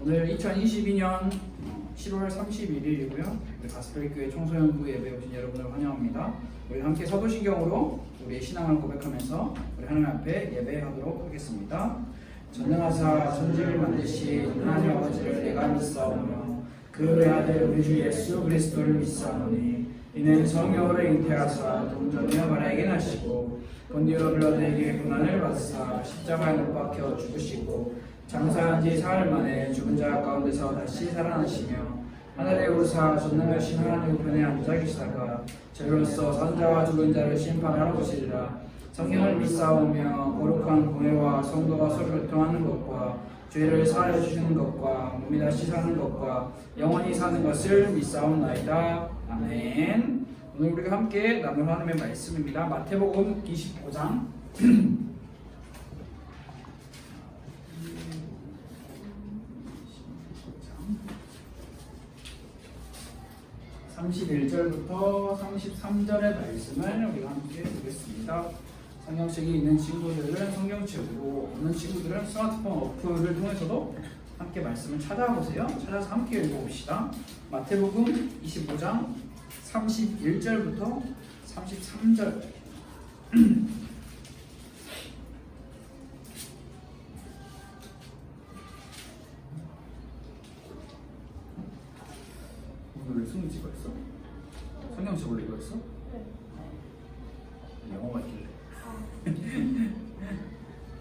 오늘 2022년 7월 31일이고요. 우리 가스펠교회 청소년부 예배 오신 여러분을 환영합니다. 우리 함께 사도신경으로 우리의 신앙을 고백하면서 우리 하나님 앞에 예배하도록 하겠습니다. 전능하사 천지를 만드신 하나님 아버지를 내가 믿사오며 그의 아들 우리 주 예수 그리스도를 믿사오니 이는 성령으로 잉태하사 동정녀 마리아에게 나시고 본디오 빌라도에게 고난을 받으사 십자가에 못 박혀 죽으시고 장사한 지 사흘 만에 죽은 자 가운데서 다시 살아나시며 하늘에 오르사 전능하신 하나님 우편에 앉아 계시다가 저희로서 산자와 죽은 자를 심판하러 오시리라. 성경을 믿사오며 거룩한 공회와 성도가 서로 교통하는 것과 죄를 사하여 주시는 것과 몸이 다시 사는 것과 영원히 사는 것을 믿사옵나이다. 아멘. 오늘 우리가 함께 나눌 하나님의 말씀입니다. 마태복음 25장 31절부터 33절의 말씀을 우리가 함께 보겠습니다. 성경책이 있는 친구들은 성경책으로, 없는 친구들은 스마트폰 어플을 통해서도 함께 말씀을 찾아보세요. 찾아서 함께 읽어봅시다. 마태복음 25장 31절부터 33절. 오늘 승리 찍어있어? 성경책 원래 이거였어? 네. 영어가 있길래.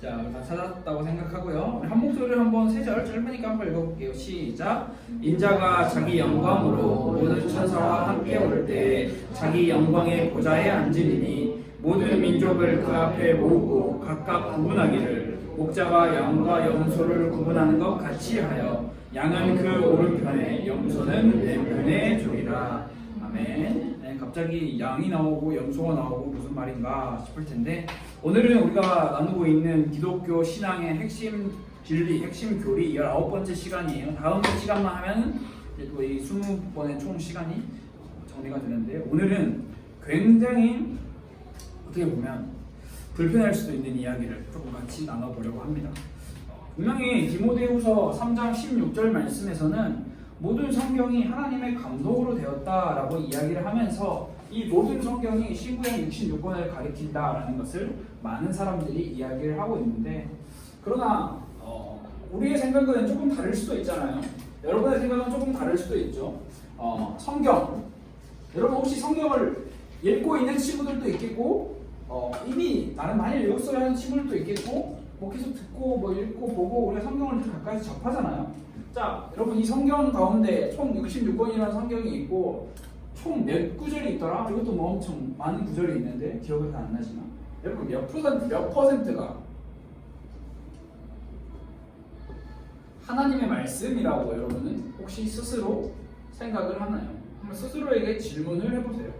자, 다 찾았다고 생각하고요. 한 목소리를 한번 세 절 짧으니까 한번 읽어볼게요. 시작. 인자가 자기 영광으로 모든 천사와 함께 올 때 자기 영광의 보좌에 앉으리니 모든 민족을 그 앞에 모으고 각각 구분하기를 목자가 양과 염소를 구분하는 것 같이 하여 양은 그 오른편에 염소는 왼편에 두리라. 아멘. 네, 갑자기 양이 나오고 염소가 나오고 무슨 말인가 싶을 텐데, 오늘은 우리가 나누고 있는 기독교 신앙의 핵심 진리, 핵심 교리 19번째 시간이에요. 다음 시간만 하면 또 이 20번의 총 시간이 정리가 되는데, 오늘은 굉장히 어떻게 보면 불편할 수도 있는 이야기를 조금 같이 나눠보려고 합니다. 분명히 디모데후서 3장 16절 말씀에서는 모든 성경이 하나님의 감동으로 되었다라고 이야기를 하면서 이 모든 성경이 신구약 66권을 가리킨다라는 것을 많은 사람들이 이야기를 하고 있는데, 그러나 우리의 생각은 조금 다를 수도 있잖아요. 여러분의 생각은 조금 다를 수도 있죠. 성경, 여러분 혹시 성경을 읽고 있는 친구들도 있겠고, 이미 나는 많이 읽었어야 하는 친구들도 있겠고, 뭐 계속 듣고 뭐 읽고 보고 우리가 성경을 좀 가까이서 접하잖아요. 자, 여러분 이 성경 가운데 총 66권이라는 성경이 있고 총 몇 구절이 있더라? 이것도 뭐 엄청 많은 구절이 있는데 기억이 잘 안 나지만, 여러분 몇 퍼센트가 하나님의 말씀이라고 여러분은 혹시 스스로 생각을 하나요? 한번 스스로에게 질문을 해보세요.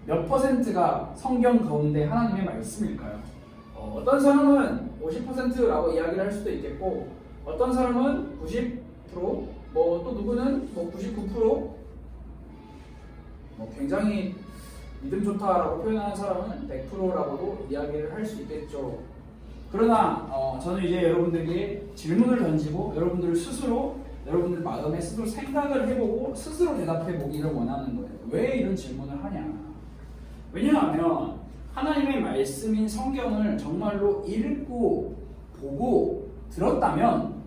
몇 퍼센트가 성경 가운데 하나님의 말씀일까요? 어떤 사람은 50%라고 이야기를 할 수도 있겠고, 어떤 사람은 90%, 뭐 또 누구는 뭐 99%, 뭐 굉장히 믿음 좋다라고 표현하는 사람은 100%라고도 이야기를 할 수 있겠죠. 그러나 저는 이제 여러분들에게 질문을 던지고 여러분들 마음에 스스로 생각을 해보고 스스로 대답해 보기를 원하는 거예요. 왜 이런 질문을 하냐? 왜냐하면 하나님의 말씀인 성경을 정말로 읽고 보고 들었다면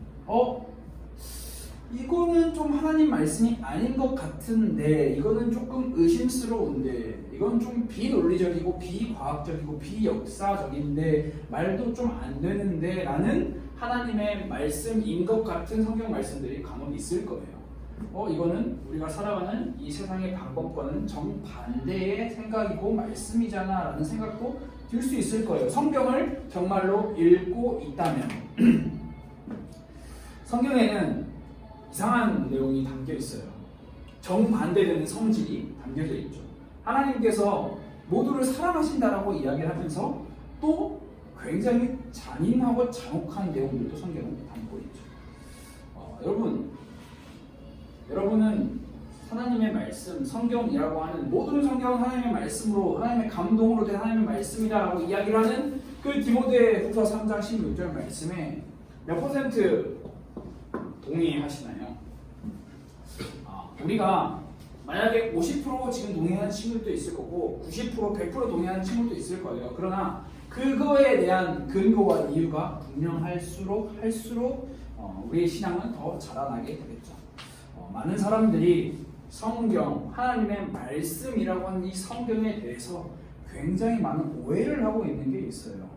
이거는 좀 하나님 말씀이 아닌 것 같은데, 이거는 조금 의심스러운데, 이건 좀 비논리적이고 비과학적이고 비역사적인데 말도 좀 안 되는데 라는 하나님의 말씀인 것 같은 성경 말씀들이 간혹 있을 거예요. 이거는 우리가 살아가는 이 세상의 방법과는 정반대의 생각이고 말씀이잖아 라는 생각도 들 수 있을 거예요. 성경을 정말로 읽고 있다면. 성경에는 이상한 내용이 담겨 있어요. 정반대되는 성질이 담겨져 있죠. 하나님께서 모두를 사랑하신다라고 이야기를 하면서 또 굉장히 잔인하고 잔혹한 내용들도 성경에 담고 있죠. 여러분은 하나님의 말씀, 성경이라고 하는 모든 성경은 하나님의 말씀으로, 하나님의 감동으로 된 하나님의 말씀이다라고 이야기를 하는 그 디모데후서 3장 16절 말씀에 몇 퍼센트 동의하시나요? 우리가 만약에 50% 지금 동의하는 친구도 있을 거고 90%, 100% 동의하는 친구도 있을 거예요. 그러나 그거에 대한 근거와 이유가 분명할수록 우리의 신앙은 더 자라나게 되겠죠. 많은 사람들이 성경, 하나님의 말씀이라고 하는 이 성경에 대해서 굉장히 많은 오해를 하고 있는 게 있어요.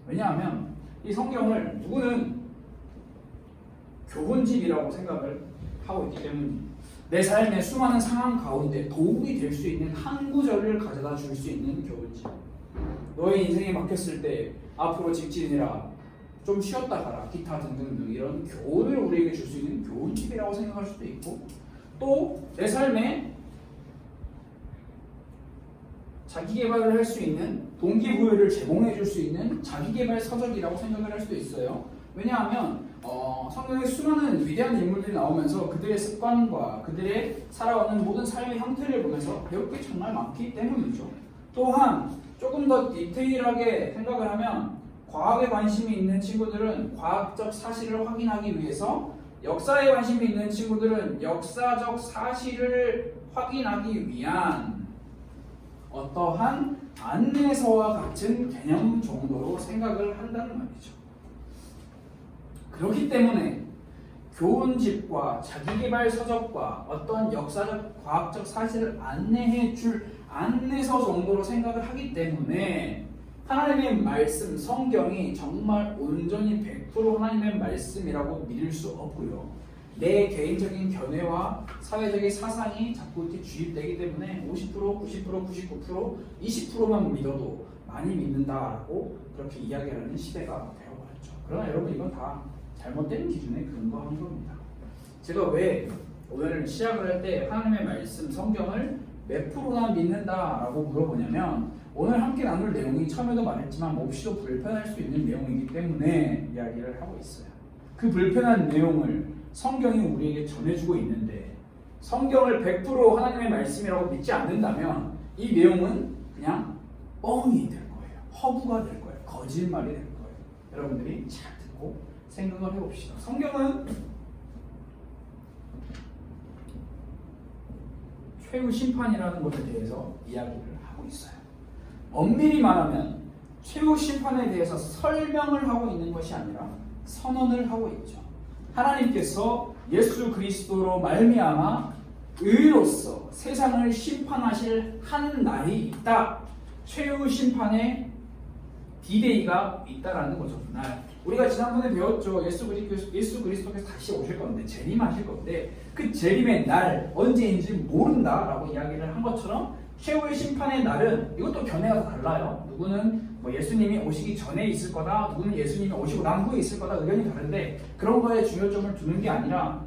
왜냐하면 이 성경을 누구는 교훈집이라고 생각을 하고 있기 때문입니다. 내 삶의 수많은 상황 가운데 도움이 될 수 있는 한 구절을 가져다 줄 수 있는 교훈집. 너의 인생에 막혔을 때 앞으로 직진이라 좀 쉬었다 가라 기타 등등등 이런 교훈을 우리에게 줄 수 있는 교훈집이라고 생각할 수도 있고, 또 내 삶에 자기개발을 할 수 있는 동기부여를 제공해 줄 수 있는 자기개발 서적이라고 생각을 할 수도 있어요. 왜냐하면 성경에 수많은 위대한 인물들이 나오면서 그들의 습관과 그들의 살아가는 모든 삶의 형태를 보면서 배울 게 정말 많기 때문이죠. 또한 조금 더 디테일하게 생각을 하면 과학에 관심이 있는 친구들은 과학적 사실을 확인하기 위해서, 역사에 관심이 있는 친구들은 역사적 사실을 확인하기 위한 어떠한 안내서와 같은 개념 정도로 생각을 한다는 말이죠. 그렇기 때문에 교훈집과 자기개발 서적과 어떤 역사적, 과학적 사실을 안내해 줄 안내서 정도로 생각을 하기 때문에 하나님의 말씀, 성경이 정말 온전히 100% 하나님의 말씀이라고 믿을 수 없고요. 내 개인적인 견해와 사회적인 사상이 자꾸 이렇게 주입되기 때문에 50%, 90%, 99%, 20%만 믿어도 많이 믿는다라고 그렇게 이야기하는 시대가 되어버렸죠. 그러나 여러분, 이건 다 잘못된 기준에 근거한 겁니다. 제가 왜 오늘 시작을 할 때 하나님의 말씀, 성경을 몇 프로나 믿는다라고 물어보냐면, 오늘 함께 나눌 내용이 처음에도 말했지만 몹시도 불편할 수 있는 내용이기 때문에 이야기를 하고 있어요. 그 불편한 내용을 성경이 우리에게 전해주고 있는데, 성경을 100% 하나님의 말씀이라고 믿지 않는다면 이 내용은 그냥 뻥이 될 거예요. 허구가 될 거예요. 거짓말이 될 거예요. 여러분들이 잘 듣고 생각을 해봅시다. 성경은 최후 심판이라는 것에 대해서 이야기를 하고 있어요. 엄밀히 말하면 최후 심판에 대해서 설명을 하고 있는 것이 아니라 선언을 하고 있죠. 하나님께서 예수 그리스도로 말미암아 의로서 세상을 심판하실 한 날이 있다. 최후 심판의 디데이가 있다라는 거죠. 날. 우리가 지난번에 배웠죠. 예수 그리스도께서 다시 오실 건데, 재림하실 건데, 그 재림의 날 언제인지 모른다라고 이야기를 한 것처럼 최후의 심판의 날은, 이것도 견해가 다 달라요. 누구는 예수님이 오시기 전에 있을 거다, 누구는 예수님이 오시고 난 후에 있을 거다, 의견이 다른데 그런 거에 중요점을 두는 게 아니라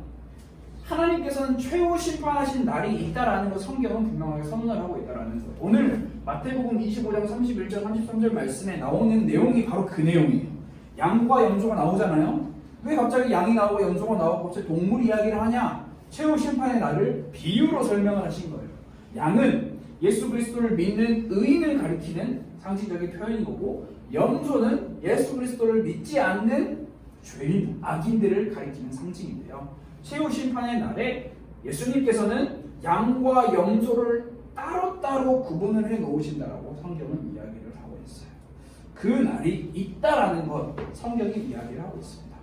하나님께서는 최후 심판하신 날이 있다라는 것, 성경은 분명하게 선언을 하고 있다라는 거예요. 오늘 마태복음 25장 31절 33절 말씀에 나오는 내용이 바로 그 내용이에요. 양과 염소가 나오잖아요. 왜 갑자기 양이 나오고 염소가 나오고 갑자기 동물 이야기를 하냐? 최후 심판의 날을 비유로 설명을 하신 거예요. 양은 예수 그리스도를 믿는 의인을 가리키는 상징적인 표현인 거고, 염소는 예수 그리스도를 믿지 않는 죄인, 악인들을 가리키는 상징인데요. 최후 심판의 날에 예수님께서는 양과 염소를 따로따로 구분을 해 놓으신다라고 성경은 이야기를 하고 있어요. 그 날이 있다라는 것, 성경이 이야기를 하고 있습니다.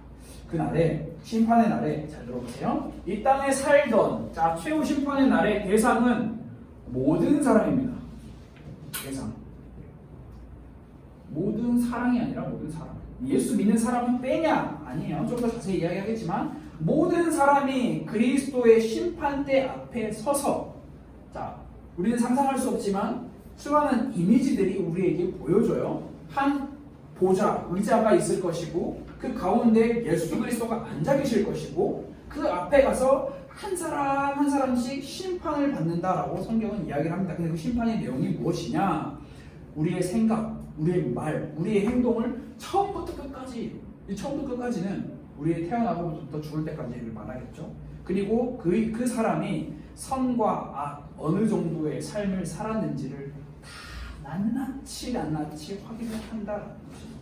그 날에, 심판의 날에, 잘 들어보세요. 이 땅에 살던, 최후 심판의 날의 대상은 모든 사람입니다. 대상. 모든 사람이 아니라 모든 사람. 예수 믿는 사람은 빼냐? 아니에요. 좀 더 자세히 이야기하겠지만, 모든 사람이 그리스도의 심판대 앞에 서서, 우리는 상상할 수 없지만 수많은 이미지들이 우리에게 보여줘요. 한 보좌, 의자가 있을 것이고, 그 가운데 예수 그리스도가 앉아 계실 것이고, 그 앞에 가서 한 사람 한 사람씩 심판을 받는다라고 성경은 이야기를 합니다. 근데 그 심판의 내용이 무엇이냐? 우리의 생각, 우리의 말, 우리의 행동을 처음부터 끝까지는 우리의 태어나고부터 죽을 때까지를 말하겠죠. 그리고 그 사람이 선과 악, 어느 정도의 삶을 살았는지를 다 낱낱이 확인을 한다라는 것입니다.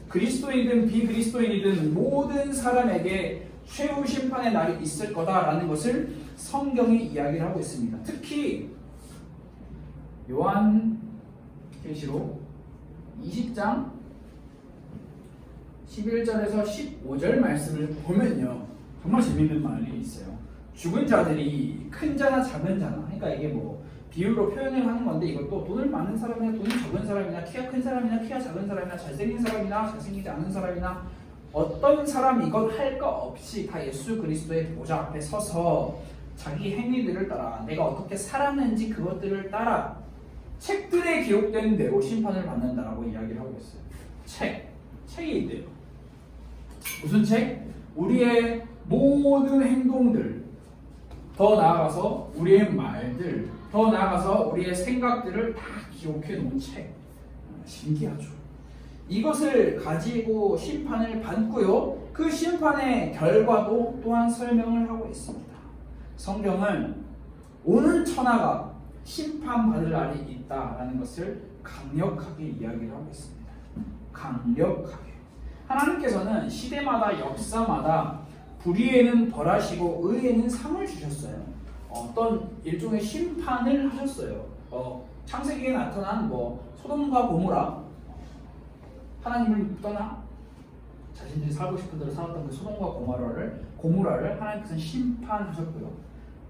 그리스도인이든 비그리스도인이든 모든 사람에게 최후 심판의 날이 있을 거다라는 것을 성경이 이야기를 하고 있습니다. 특히 요한계시록 20장 11절에서 15절 말씀을 보면요, 정말 재밌는 말이 있어요. 죽은 자들이 큰 자나 작은 자나, 그러니까 이게 뭐 비율로 표현을 하는 건데, 이것도 돈을 많은 사람이나 돈이 적은 사람이나 키가 큰 사람이나 키가 작은 사람이나 잘생긴 사람이나 잘생기지 않은 사람이나 어떤 사람 이것 할 거 없이 다 예수 그리스도의 보좌 앞에 서서 자기 행위들을 따라 내가 어떻게 살았는지 그것들을 따라 책들에 기록된 대로 심판을 받는다라고 이야기를 하고 있어요. 책이 있대요. 무슨 책? 우리의 모든 행동들, 더 나아가서 우리의 말들, 더 나아가서 우리의 생각들을 다 기록해 놓은 책. 신기하죠. 이것을 가지고 심판을 받고요, 그 심판의 결과도 또한 설명을 하고 있습니다. 성경은 오는 천하가 심판받을 날이 있다라는 것을 강력하게 이야기를 하고 있습니다. 강력하게. 하나님께서는 시대마다 역사마다 불의에는 벌하시고 의에는 상을 주셨어요. 어떤 일종의 심판을 하셨어요. 창세기에 나타난 소돔과 고모라, 하나님을 떠나 자신들이 살고 싶은 대로 살았던 그 소돔과 고모라를 하나님께서는 심판하셨고요.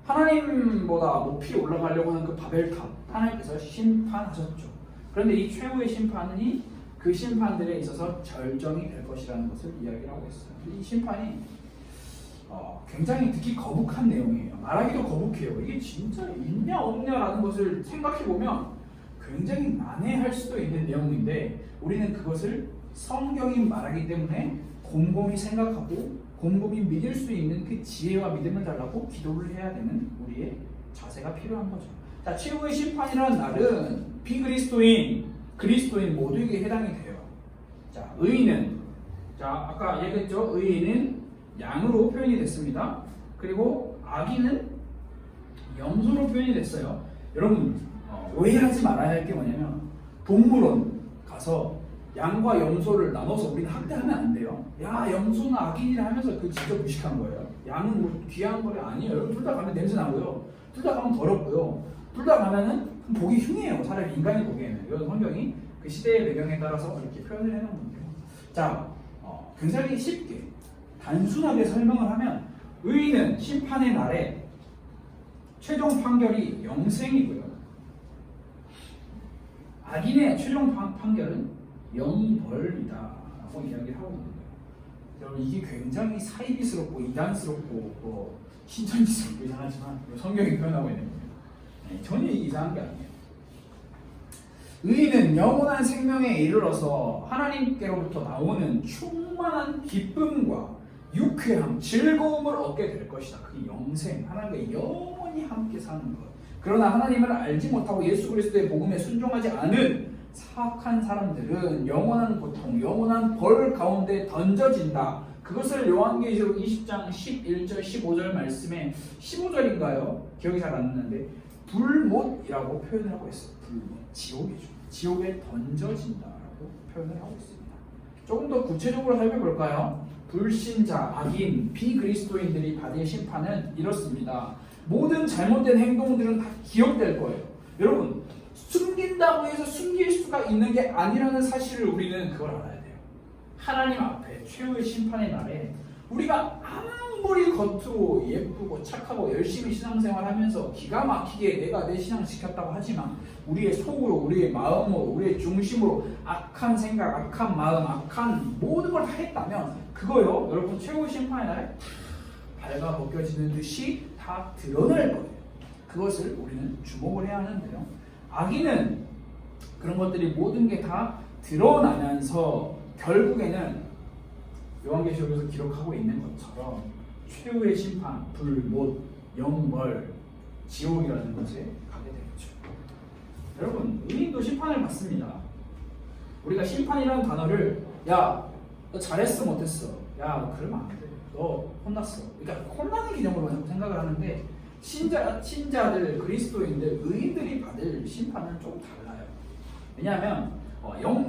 하나님보다 높이 올라가려고 하는 그 바벨탑, 하나님께서 심판하셨죠. 그런데 이 최후의 심판이 그 심판들에 있어서 절정이 될 것이라는 것을 이야기를 하고 있어요. 이 심판이 굉장히 듣기 거북한 내용이에요. 말하기도 거북해요. 이게 진짜 있냐 없냐라는 것을 생각해보면 굉장히 난해할 수도 있는 내용인데, 우리는 그것을 성경이 말하기 때문에 곰곰이 생각하고 곰곰이 믿을 수 있는 그 지혜와 믿음을 달라고 기도를 해야 되는 우리의 자세가 필요한 거죠. 자, 최후의 심판이라는 날은 비그리스도인, 그리스도인 모두에게 해당이 돼요. 자, 의인은, 아까 얘기했죠. 의인은 양으로 표현이 됐습니다. 그리고 악인은 염소로 표현이 됐어요. 여러분, 오해하지 말아야 할 게 뭐냐면, 동물원 가서 양과 염소를 나눠서 우리는 학대하면 안 돼요. 야, 염소는 악인이라 하면서 그 진짜 무식한 거예요. 양은 뭐 귀한 거래 아니에요. 둘 다 가면 냄새 나고요. 둘 다 가면 더럽고요. 둘 다 가면은 보기 흉해요. 사람이, 인간이 보기에는. 이건 성경이 그 시대의 배경에 따라서 이렇게 표현을 해놓은 건데요. 자, 굉장히 쉽게 단순하게 설명을 하면, 의인은 심판의 날에 최종 판결이 영생이고요, 악인의 최종 판결은 영벌이다 라고 이야기를 하고 있는 거예요. 여러분, 이게 굉장히 사이비스럽고 이단스럽고 신천지스럽고 이상하지만 성경이 표현하고 있는 거예요. 전혀 이상한 게 아니에요. 의인은 영원한 생명에 이르러서 하나님께로부터 나오는 충만한 기쁨과 유쾌함, 즐거움을 얻게 될 것이다. 그 영생, 하나님과 영원히 함께 사는 것. 그러나 하나님을 알지 못하고 예수 그리스도의 복음에 순종하지 않은 사악한 사람들은 영원한 고통, 영원한 벌 가운데 던져진다. 그것을 요한계시록 20장 11절, 15절 말씀에 15절인가요? 기억이 잘 안 나는데 불못이라고 표현을 하고 있어요. 불못, 지옥이죠. 지옥에 던져진다라고 표현을 하고 있습니다. 조금 더 구체적으로 살펴볼까요? 불신자, 악인, 비그리스도인들이 받을 심판은 이렇습니다. 모든 잘못된 행동들은 다 기억될 거예요. 여러분, 숨긴다고 해서 숨길 수가 있는 게 아니라는 사실을 우리는 그걸 알아야 돼요. 하나님 앞에 최후의 심판의 날에 우리가 아무리 겉으로 예쁘고 착하고 열심히 신앙생활하면서 기가 막히게 내가 내 신앙을 지켰다고 하지만, 우리의 속으로, 우리의 마음으로, 우리의 중심으로 악한 생각, 악한 마음, 악한 모든 걸 다 했다면 그거요, 여러분, 최후의 심판의 날에 발가 벗겨지는 듯이 다 드러날 거예요. 그것을 우리는 주목을 해야 하는데요, 악인은 그런 것들이 모든 게 다 드러나면서 결국에는 요한계시록에서 기록하고 있는 것처럼 최후의 심판, 불못, 영벌, 지옥이라는 것에 가게 되겠죠. 여러분, 의인도 심판을 받습니다. 우리가 심판이라는 단어를, 야, 너 잘했어 못했어, 야, 그러면 안 돼, 너 혼났어, 그러니까 혼나는 개념으로 자꾸 생각을 하는데, 신자들, 그리스도인들, 의인들이 받을 심판은 좀 달라요. 왜냐하면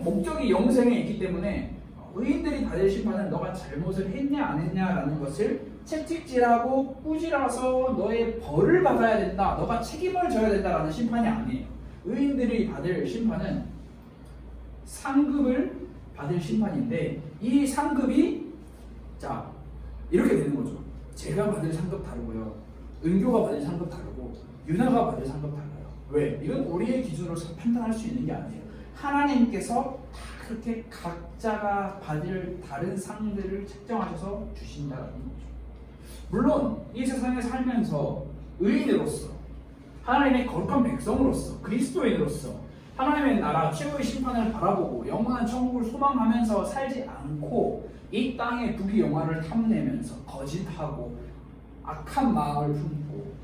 목적이 영생에 있기 때문에 의인들이 받을 심판은 너가 잘못을 했냐 안 했냐라는 것을 채찍질하고 꾸지라서 너의 벌을 받아야 된다, 너가 책임을 져야 된다라는 심판이 아니에요. 의인들이 받을 심판은 상급을 받을 심판인데, 이 상급이 자 이렇게 되는 거죠. 제가 받을 상급 다르고요, 은교가 받을 상급 다르고, 유나가 받을 상급 달라요. 왜? 이건 우리의 기준으로 판단할 수 있는 게 아니에요. 하나님께서 다 그렇게 각자가 받을 다른 상들을 책정하셔서 주신다는 거죠. 물론 이 세상에 살면서 의인으로서, 하나님의 거룩한 백성으로서, 그리스도인으로서 하나님의 나라 최후의 심판을 바라보고 영원한 천국을 소망하면서 살지 않고 이 땅의 부귀 영화를 탐내면서 거짓하고 악한 마음을 품고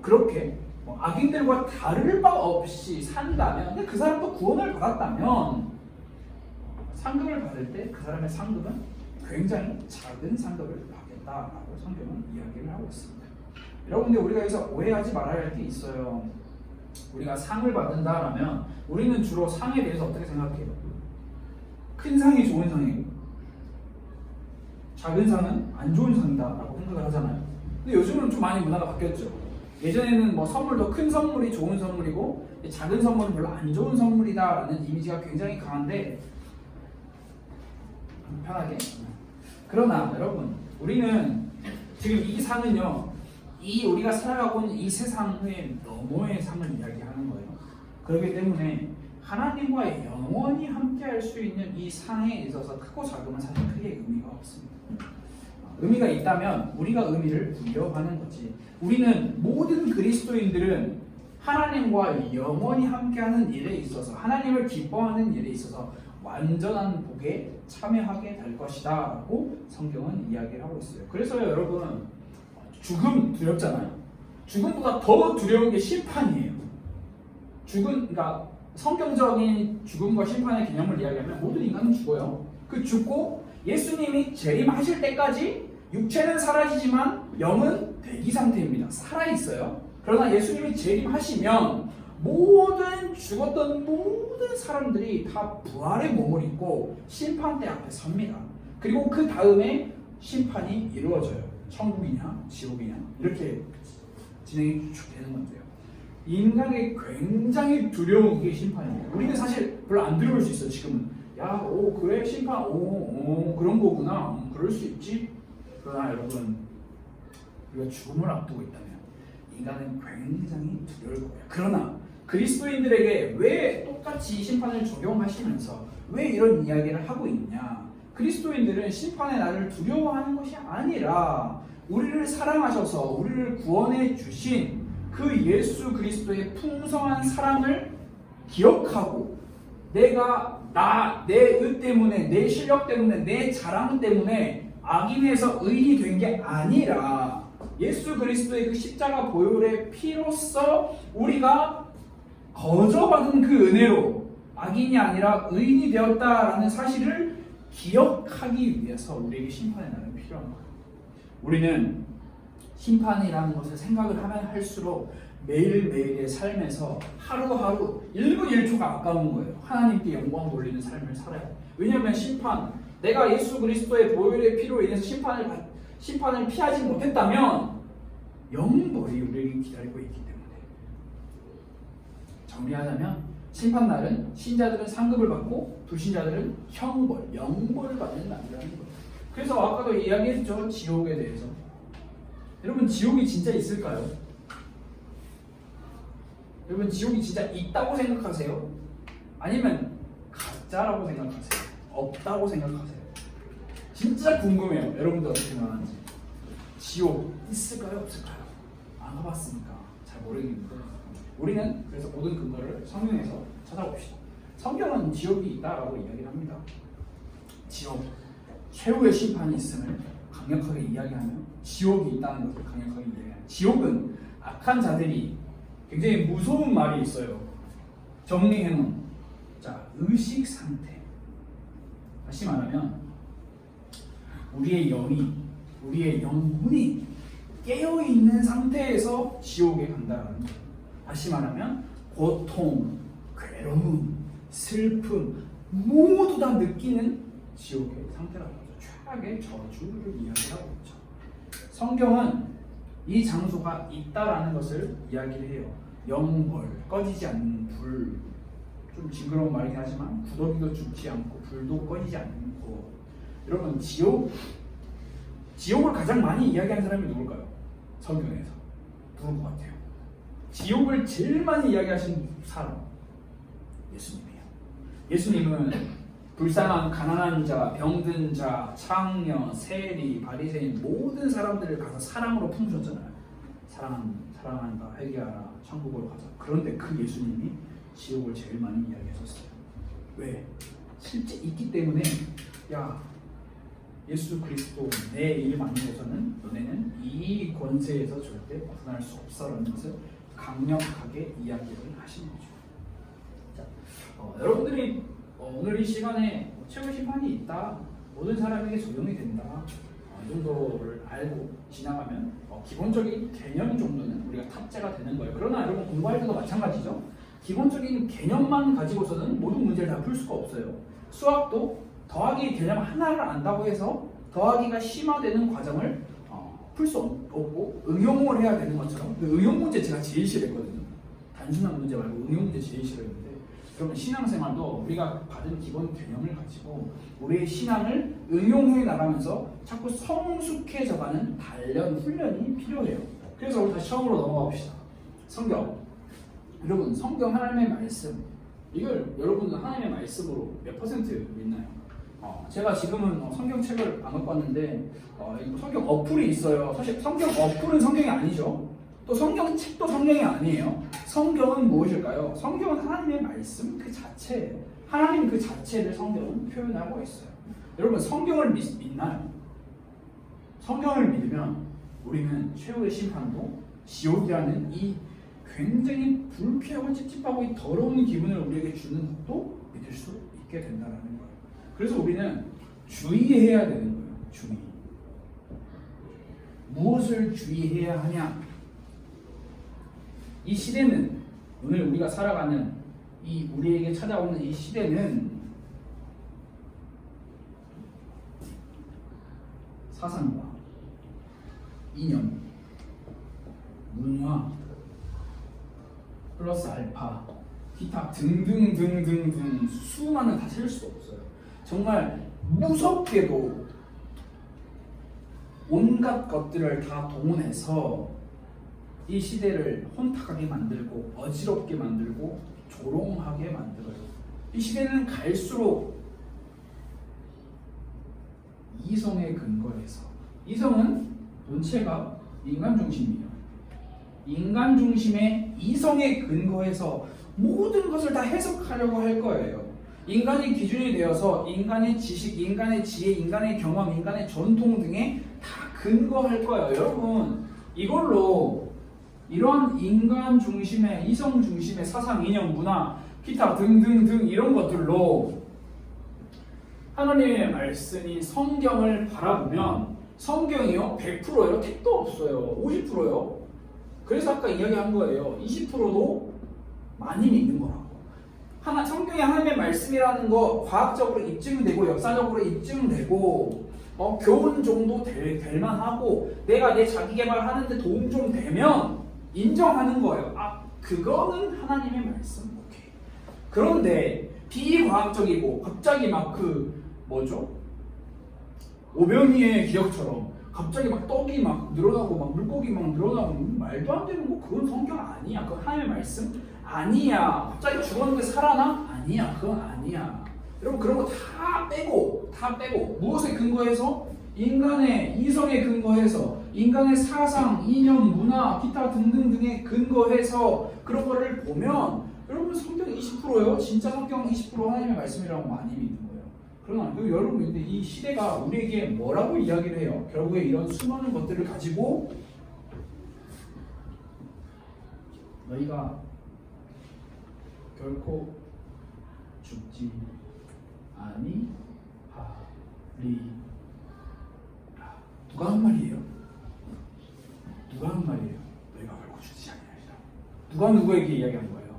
그렇게 악인들과 다를 바 없이 산다면, 근데 그 사람도 구원을 받았다면 상급을 받을 때 그 사람의 상급은 굉장히 작은 상급을 받겠다라고 성경은 이야기를 하고 있습니다. 여러분들, 우리가 여기서 오해하지 말아야 할 게 있어요. 우리가 상을 받는다라면 우리는 주로 상에 대해서 어떻게 생각해요? 큰 상이 좋은 상이고 작은 상은 안 좋은 상이다라고 생각을 하잖아요. 근데 요즘은 좀 많이 문화가 바뀌었죠. 예전에는 선물도 큰 선물이 좋은 선물이고 작은 선물은 별로 안 좋은 선물이다라는 이미지가 굉장히 강한데, 편하게. 그러나 여러분, 우리는 지금 이 상은요, 이 우리가 살아가고 있는 이 세상의 너머의 상을 이야기하는 거예요. 그렇기 때문에 하나님과 영원히 함께할 수 있는 이 상에 있어서 크고 작음은 사실 크게 의미가 없습니다. 의미가 있다면 우리가 의미를 부여하는 거지. 우리는 모든 그리스도인들은 하나님과 영원히 함께하는 일에 있어서, 하나님을 기뻐하는 일에 있어서 완전한 복에 참여하게 될 것이다 라고 성경은 이야기를 하고 있어요. 그래서 여러분, 죽음 두렵잖아요. 죽음보다 더 두려운 게 심판이에요. 그러니까 성경적인 죽음과 심판의 개념을 이야기하면 모든 인간은 죽어요. 그 죽고 예수님이 재림하실 때까지 육체는 사라지지만 영은 대기 상태입니다. 살아있어요. 그러나 예수님이 재림하시면 모든 죽었던 모든 사람들이 다 부활의 몸을 입고 심판대 앞에 섭니다. 그리고 그 다음에 심판이 이루어져요. 천국이냐 지옥이냐 이렇게 진행이 쭉 되는 건데요. 인간이 굉장히 두려운 게 심판이에요. 우리는 사실 별로 안 두려울 수 있어요. 지금은 그래 심판 그런 거구나, 그럴 수 있지. 그러나 여러분, 우리가 죽음을 앞두고 있다면 인간은 굉장히 두려울 거예요. 그러나 그리스도인들에게 왜 똑같이 심판을 적용하시면서 왜 이런 이야기를 하고 있냐? 그리스도인들은 심판의 날을 두려워하는 것이 아니라 우리를 사랑하셔서 우리를 구원해 주신 그 예수 그리스도의 풍성한 사랑을 기억하고, 내가 내 의 때문에, 내 실력 때문에, 내 자랑 때문에 악인에서 의인이 된 게 아니라 예수 그리스도의 그 십자가 보혈의 피로써 우리가 거저받은 그 은혜로 악인이 아니라 의인이 되었다라는 사실을 기억하기 위해서 우리에게 심판의 날은 필요한 거예요. 우리는 심판이라는 것을 생각을 하면 할수록 매일매일의 삶에서 하루하루 1분 1초가 아까운 거예요. 하나님께 영광 돌리는 삶을 살아야 돼요. 왜냐하면 내가 예수 그리스도의 보혈의 피로 인해서 심판을 피하지 못했다면 영벌이 우리에게 기다리고 있기 때문에, 정리하자면 심판날은 신자들은 상급을 받고 불신자들은 영벌을 받는 날이라는 거예요. 그래서 아까도 이야기했죠, 지옥에 대해서. 여러분, 지옥이 진짜 있을까요? 여러분, 지옥이 진짜 있다고 생각하세요? 아니면 가짜라고 생각하세요? 없다고 생각하세요? 진짜 궁금해요. 여러분들 어떻게 생각하는지. 지옥 있을까요? 없을까요? 안 가봤으니까 잘 모르겠는데, 우리는 그래서 모든 근거를 성경에서 찾아봅시다. 성경은 지옥이 있다라고 이야기를 합니다. 지옥, 최후의 심판이 있음을 강력하게 이야기하며 지옥이 있다는 것을 강력하게 이야기합니다. 지옥은 악한 자들이 굉장히 무서운 말이 있어요. 정리해놓은 의식 상태. 다시 말하면 우리의 영혼이 깨어있는 상태에서 지옥에 간다라는 거예요. 다시 말하면 고통, 괴로움, 슬픔, 모두 다 느끼는 지옥의 상태라는 거죠. 최악의 저주를 이야기하고 있죠. 성경은 이 장소가 있다라는 것을 이야기를 해요. 영벌, 꺼지지 않는 불. 좀 징그러운 말이긴 하지만 구더기도 죽지 않고 불도 꺼지지 않고. 여러분, 지옥을 가장 많이 이야기하는 사람이 누굴까요? 성경에서 누군 것 같아요? 지옥을 제일 많이 이야기하신 사람, 예수님이에요. 예수님은 불쌍한 가난한 자, 병든 자, 창녀, 세리, 바리새인 모든 사람들을 가서 사랑으로 품으셨잖아요. 사랑한다, 회개하라, 천국으로 가자. 그런데 그 예수님이 지옥을 제일 많이 이야기하셨어요. 왜? 실제 있기 때문에 야, 예수 그리스도 내 일 만들어서는 너네는 이 권세에서 절대 벗어날 수 없어라는 것을 강력하게 이야기를 하신 거죠. 자, 여러분들이 오늘 이 시간에 최후 심판이 있다, 모든 사람에게 적용이 된다, 이 정도를 알고 지나가면 기본적인 개념 정도는 우리가 탑재가 되는 거예요. 그러나 여러분 공부할 때도 마찬가지죠. 기본적인 개념만 가지고서는 모든 문제를 다 풀 수가 없어요. 수학도 더하기 개념 하나를 안다고 해서 더하기가 심화되는 과정을 풀 수 없고 응용을 해야 되는 것처럼, 응용 문제 제가 제일 싫어했거든요. 단순한 문제 말고 응용 문제 제일 싫어했는데, 그러면 신앙생활도 우리가 받은 기본 개념을 가지고 우리의 신앙을 응용해 나가면서 자꾸 성숙해져가는 단련, 훈련이 필요해요. 그래서 우리 다시 처음으로 넘어가 봅시다. 성경. 여러분, 성경 하나님의 말씀, 이걸 여러분은 하나님의 말씀으로 몇 퍼센트 믿나요? 제가 지금은 성경책을 안 갖고 왔는데 성경 어플이 있어요. 사실 성경 어플은 성경이 아니죠. 또 성경책도 성경이 아니에요. 성경은 무엇일까요? 성경은 하나님의 말씀 그 자체, 하나님 그 자체를 성경은 표현하고 있어요. 여러분, 성경을 믿나요? 성경을 믿으면 우리는 최후의 심판도 지옥이라는 이 굉장히 불쾌하고 찝찝하고 이 더러운 기분을 우리에게 주는 것도 믿을 수 있게 된다는 거예요. 그래서 우리는 주의해야 되는 거예요. 주의. 무엇을 주의해야 하냐? 이 시대는, 오늘 우리가 살아가는 이 우리에게 찾아오는 이 시대는 사상과 이념, 문화, 플러스 알파, 기타 등등등등등 수많은 다 셀 수 없어요. 정말 무섭게도 온갖 것들을 다 동원해서 이 시대를 혼탁하게 만들고 어지럽게 만들고 조롱하게 만들어요. 이 시대는 갈수록 이성에 근거해서, 이성은 본체가 인간 중심이에요. 인간 중심의 이성에 근거해서 모든 것을 다 해석하려고 할 거예요. 인간이 기준이 되어서 인간의 지식, 인간의 지혜, 인간의 경험, 인간의 전통 등에 다 근거할 거예요. 여러분, 이걸로 이런 인간 중심의, 이성 중심의 사상, 이념, 문화, 기타 등등등 이런 것들로 하나님의 말씀인 성경을 바라보면 성경이요 100%예요? 택도 없어요. 50%요. 그래서 아까 이야기한 거예요. 20%도 많이 믿는 거라고. 성경이 하나님의 말씀이라는 거 과학적으로 입증되고 역사적으로 입증되고 교훈 정도 될 만하고 내가 내 자기개발 하는데 도움 좀 되면 인정하는 거예요. 그거는 하나님의 말씀. 오케이. 그런데 비과학적이고 갑자기 막 오병이의 기억처럼 갑자기 막 떡이 막 늘어나고 막 물고기 막 늘어나고 말도 안 되는 거, 그건 성경 아니야. 그건 하나님의 말씀 아니야. 갑자기 죽었는데 살아나? 아니야. 그건 아니야. 여러분, 그런 거 다 빼고 무엇에 근거해서? 인간의 이성에 근거해서, 인간의 사상, 이념, 문화, 기타 등등등에 근거해서 그런 거를 보면 여러분, 성경 20%예요. 진짜 성경 20% 하나님의 말씀이라고 많이 믿는 거예요. 그러나 여러분, 근데 이 시대가 우리에게 뭐라고 이야기를 해요? 결국에 이런 수많은 것들을 가지고 너희가 결코 죽지 아니하리라. 누가 한 말이에요? 누가 한 말이에요? 너희가 결코 죽지 아니하리라. 누가 누구에게 이야기한 거예요?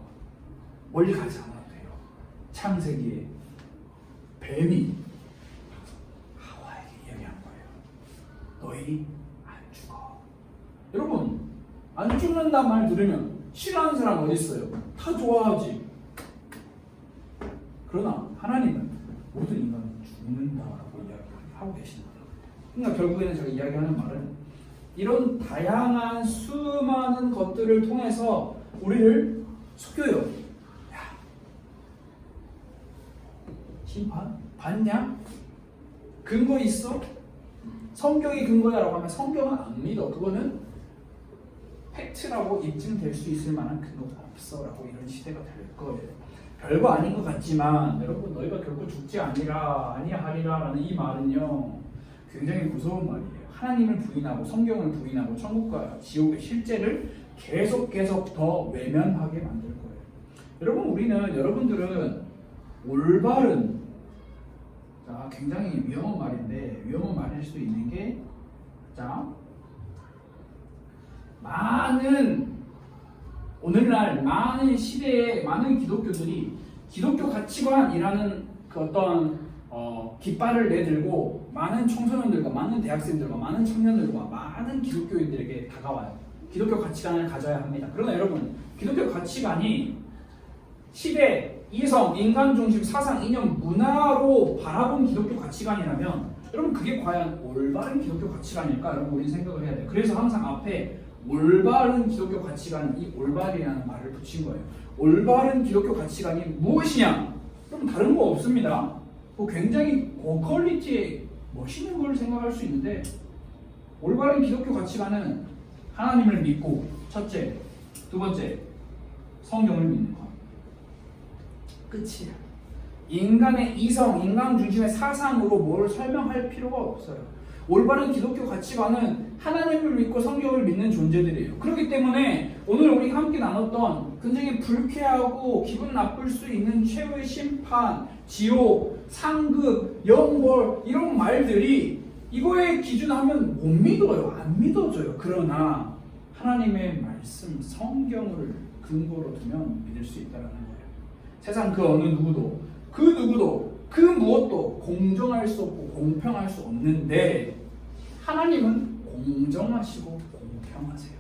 멀리 가지 않아도 돼요. 창세기에 뱀이 하와에게 이야기한 거예요. 너희 안 죽어. 여러분, 안 죽는단 말 들으면 싫어하는 사람 어디 있어요? 다 좋아하지. 그러나 하나님은 모든 인간은 죽는다라고 이야기하고 계십니다. 그러니까 결국에는 제가 이야기하는 말은 이런 다양한 수많은 것들을 통해서 우리를 속여요. 야, 심판? 받냐? 근거 있어? 성경이 근거야라고 하면 성경은 안 믿어. 그거는 팩트라고 입증될 수 있을 만한 근거가 없어라고 이런 시대가 될 거예요. 별거 아닌 것 같지만 여러분, 너희가 결코 죽지 아니하리라라는 이 말은요 굉장히 무서운 말이에요. 하나님을 부인하고 성경을 부인하고 천국과 지옥의 실제를 계속 더 외면하게 만들 거예요. 여러분들은 올바른, 자, 굉장히 위험한 말인데 위험한 말일 수 있는 게, 자, 오늘날 많은 시대에 많은 기독교들이 기독교 가치관이라는 그 어떤 깃발을 내들고 많은 청소년들과 많은 대학생들과 많은 청년들과 많은 기독교인들에게 다가와요. 기독교 가치관을 가져야 합니다. 그러나 여러분, 기독교 가치관이 시대, 이성, 인간 중심 사상, 이념, 문화로 바라본 기독교 가치관이라면 여러분, 그게 과연 올바른 기독교 가치관일까? 여러분, 우리 생각을 해야 돼요. 그래서 항상 앞에 올바른 기독교 가치관, 이 올바르라는 말을 붙인 거예요. 올바른 기독교 가치관이 무엇이냐? 그럼 다른 거 없습니다. 굉장히 고퀄리티의 멋있는 걸 생각할 수 있는데, 올바른 기독교 가치관은 하나님을 믿고, 첫째, 두 번째, 성경을 믿는 것. 끝이야. 인간의 이성, 인간 중심의 사상으로 뭘 설명할 필요가 없어요. 올바른 기독교 가치관은 하나님을 믿고 성경을 믿는 존재들이에요. 그렇기 때문에 오늘 우리가 함께 나눴던 굉장히 불쾌하고 기분 나쁠 수 있는 최후의 심판, 지옥, 상급, 영벌, 이런 말들이 이거에 기준하면 못 믿어요. 안 믿어져요. 그러나 하나님의 말씀, 성경을 근거로 두면 믿을 수 있다는 거예요. 세상 그 어느 누구도 그 무엇도 공정할 수 없고 공평할 수 없는데, 하나님은 공정하시고 공평하세요.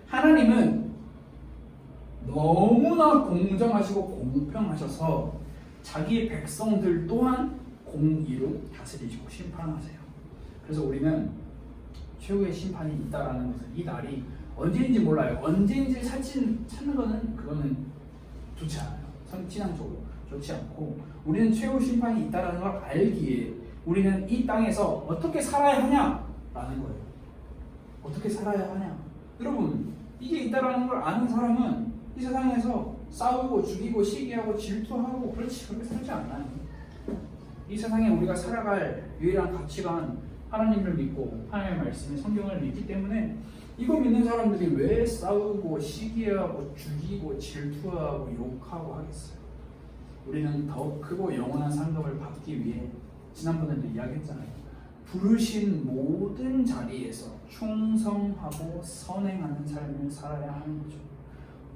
하나님은 너무나 공정하시고 공평하셔서 자기 백성들 또한 공의로 다스리시고 심판하세요. 그래서 우리는 최후의 심판이 있다라는 것은, 이 날이 언제인지 몰라요. 언제인지 찾는 거는 그거는 좋지 않아요. 신앙적으로 좋지 않고, 우리는 최후 심판이 있다는 걸 알기에 우리는 이 땅에서 어떻게 살아야 하냐라는 거예요. 어떻게 살아야 하냐? 여러분, 이게 있다는 걸 아는 사람은 이 세상에서 싸우고 죽이고 시기하고 질투하고 그렇게 살지 않아요. 이 세상에 우리가 살아갈 유일한 가치관, 하나님을 믿고 하나님의 말씀에 성경을 믿기 때문에 이거 믿는 사람들이 왜 싸우고 시기하고 죽이고 질투하고 욕하고 하겠어요? 우리는 더 크고 영원한 상급을 받기 위해, 지난번에도 이야기했잖아요. 부르신 모든 자리에서 충성하고 선행하는 삶을 살아야 하는 거죠.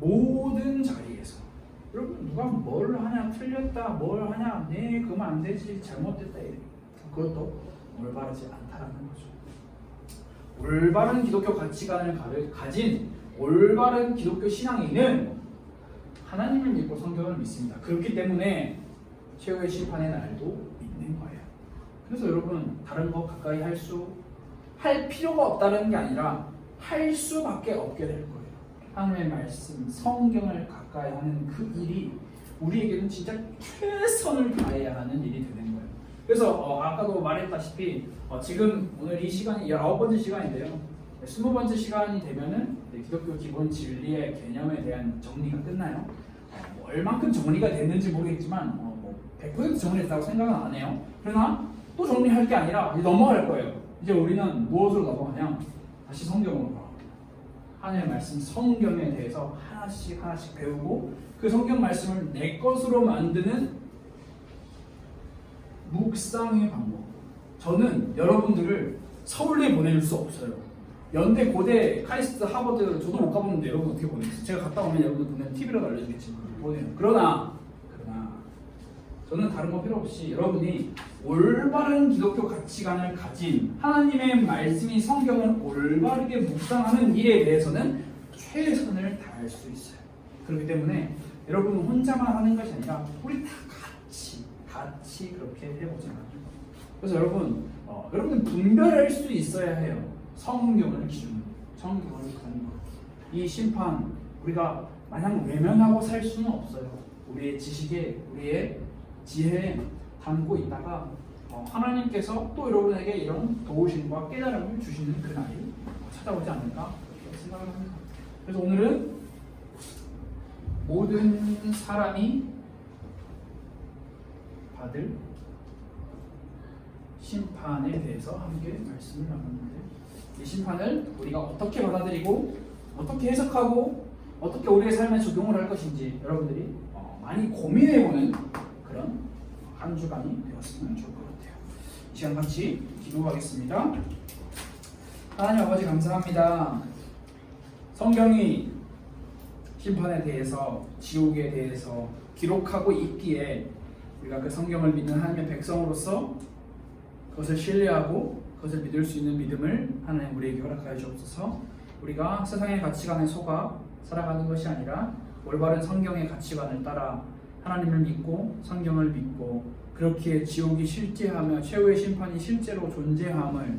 모든 자리에서. 여러분, 누가 뭘 하냐, 틀렸다, 뭘 하냐, 네, 그러면 안 되지, 잘못됐다, 그것도 올바르지 않다라는 거죠. 올바른 기독교 가치관을 가진 올바른 기독교 신앙인은 하나님을 믿고 성경을 믿습니다. 그렇기 때문에 최후의 심판의 날도 믿는 거예요. 그래서 여러분, 다른 거 가까이 할 필요가 없다는 게 아니라 할 수밖에 없게 될 거예요. 하나님의 말씀, 성경을 가까이 하는 그 일이 우리에게는 진짜 최선을 다해야 하는 일이 되는 거예요. 그래서 아까도 말했다시피 지금 오늘 이 시간이 19번째 시간인데요. 20번째 시간이 되면은 기독교 기본 진리의 개념에 대한 정리가 끝나요. 얼만큼 정리가 됐는지 모르겠지만 100% 정리했다고 생각은 안 해요. 그러나 또 정리할 게 아니라 이제 넘어갈 거예요. 이제 우리는 무엇으로 넘어가냐? 다시 성경으로 가. 하나님의 말씀, 성경에 대해서 하나씩 배우고 그 성경 말씀을 내 것으로 만드는 묵상의 방법. 저는 여러분들을 서울대 보내줄 수 없어요. 연대, 고대, 카이스트, 하버드 저도 못 가보는데 여러분 어떻게 보내겠어요? 제가 갔다 오면 여러분들 보내면 TV라도 알려주겠지만 보내요. 그러나 저는 다른 거 필요 없이 여러분이 올바른 기독교 가치관을 가진 하나님의 말씀이 성경을 올바르게 묵상하는 일에 대해서는 최선을 다할 수 있어요. 그렇기 때문에 여러분 혼자만 하는 것이 아니라 우리 다 같이 그렇게 해보자. 그래서 여러분 분별할 수 있어야 해요. 성경을 기준으로, 성경을 근거로. 이 심판 우리가 마냥 외면하고 살 수는 없어요. 우리의 지식에, 우리의 지혜에 담고 있다가 하나님께서 또 여러분에게 이런 도우심과 깨달음을 주시는 그날이 찾아오지 않을까 그렇게 생각을 합니다. 그래서 오늘은 모든 사람이 받을 심판에 대해서 함께 말씀을 나눴는데, 이 심판을 우리가 어떻게 받아들이고 어떻게 해석하고 어떻게 우리의 삶에 적용을 할 것인지 여러분들이 많이 고민해보는 그런 한 주간이 되었으면 좋을 것 같아요. 이 시간 같이 기도하겠습니다. 하나님 아버지 감사합니다. 성경이 심판에 대해서, 지옥에 대해서 기록하고 있기에 우리가 그 성경을 믿는 하나님의 백성으로서 그것을 신뢰하고 그것을 믿을 수 있는 믿음을 하나님 우리에게 허락하여 주옵소서. 우리가 세상의 가치관에 속아 살아가는 것이 아니라 올바른 성경의 가치관을 따라 하나님을 믿고 성경을 믿고 그렇기에 지옥이 실제하며 최후의 심판이 실제로 존재함을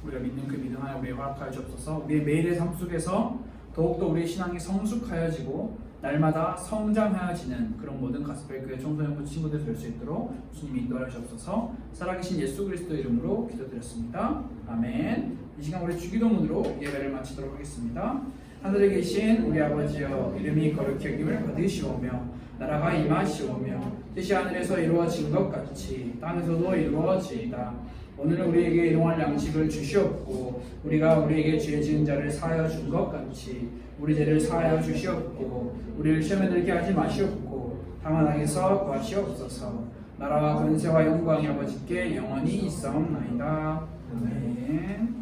우리가 믿는 그 믿음 하나 우리에게 허락하여 주옵소서. 우리의 매일의 삶 속에서 더욱더 우리의 신앙이 성숙하여지고 날마다 성장하여지는 그런 모든 가스펠교회 청소년부 친구들 될 수 있도록 주님이 인도하여 주옵소서. 살아계신 예수 그리스도 이름으로 기도드렸습니다. 아멘. 이 시간 우리 주기도문으로 예배를 마치도록 하겠습니다. 하늘에 계신 우리 아버지여, 이름이 거룩히 여김을 받으시오며 나라가 임하시오며 뜻이 하늘에서 이루어진 것 같이 땅에서도 이루어지이다. 오늘 우리에게 일용할 양식을 주시옵고 우리가 우리에게 죄 지은 자를 사하여 준 것 같이 우리 죄를 사하여 주시옵고 우리를 시험에 들게 하지 마시옵고 다만 악에서 구하시옵소서. 나라와 권세와 영광이 아버지께 영원히 있사옵나이다. 아멘.